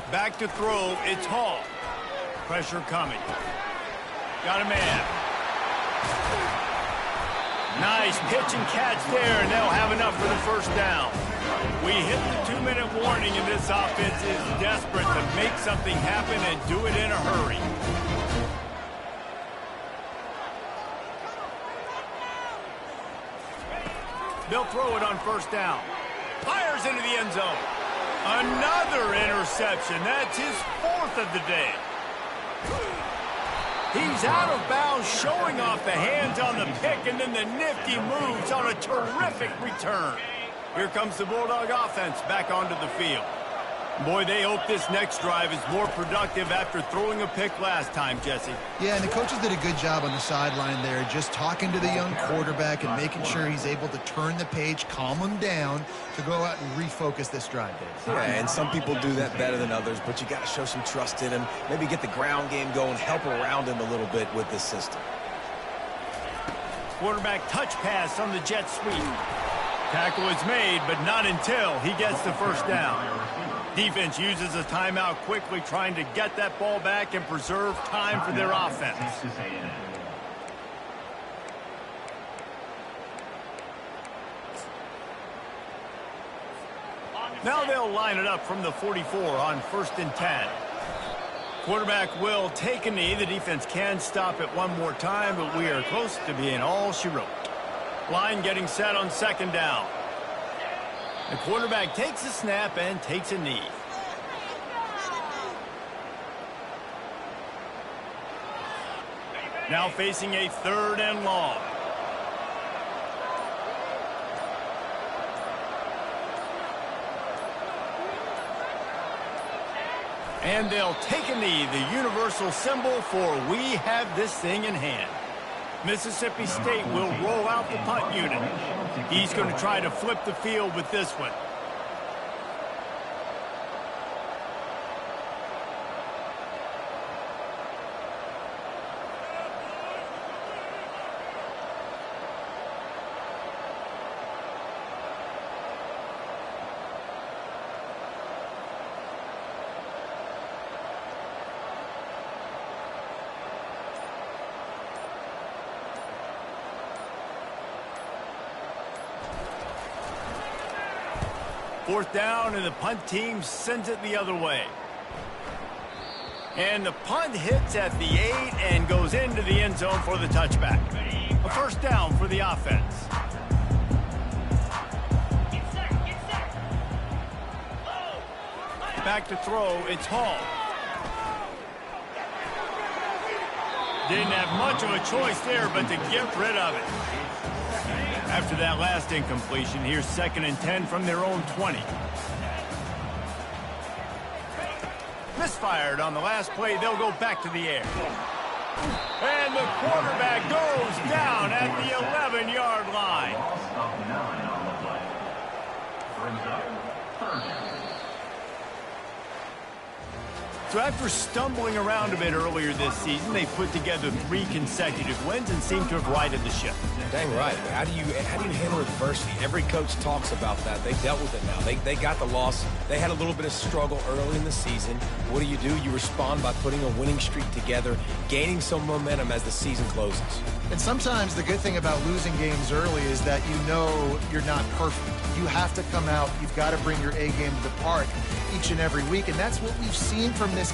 Back to throw, it's Hall. Pressure coming. Got a man. Nice pitch and catch there, and they'll have enough for the 1st down. We hit the 2-minute warning, and this offense is desperate to make something happen and do it in a hurry. They'll throw it on 1st down. Fires into the end zone. Another interception. That's his 4th of the day. He's out of bounds, showing off the hands on the pick, and then the nifty moves on a terrific return. Here comes the Bulldog offense back onto the field. Boy, they hope this next drive is more productive after throwing a pick last time, Jesse. Yeah, and the coaches did a good job on the sideline there, just talking to the young quarterback and making sure he's able to turn the page, calm him down to go out and refocus this drive, Dave. Yeah, and some people do that better than others, but you got to show some trust in him. Maybe get the ground game going, help around him a little bit with this system. Quarterback touch pass on the jet sweep. Tackle is made, but not until he gets the 1st down. Defense uses a timeout quickly, trying to get that ball back and preserve time for their offense. Now they'll line it up from the 44 on 1st and 10. Quarterback will take a knee. The defense can stop it one more time, but we are close to being all she wrote. Line getting set on 2nd down. The quarterback takes a snap and takes a knee. Now facing a 3rd and long. And they'll take a knee, the universal symbol for we have this thing in hand. Mississippi State will roll out the punt unit. He's going to try to flip the field with this one. Fourth down, and the punt team sends it the other way. And the punt hits at the 8 and goes into the end zone for the touchback. A first down for the offense. Back to throw, it's Hall. Didn't have much of a choice there, but to get rid of it. After that last incompletion, here's 2nd and 10 from their own 20. Misfired on the last play. They'll go back to the air. And the quarterback goes down at the 11-yard line. Loss of 9 on the play. Brings up 3rd down. So after stumbling around a bit earlier this season, they put together 3 consecutive wins and seem to have righted the ship. Dang right. How do you handle adversity? Every coach talks about that. They dealt with it now. They got the loss. They had a little bit of struggle early in the season. What do? You respond by putting a winning streak together, gaining some momentum as the season closes. And sometimes the good thing about losing games early is that you know you're not perfect. You have to come out. You've got to bring your A game to the park each and every week. And that's what we've seen from this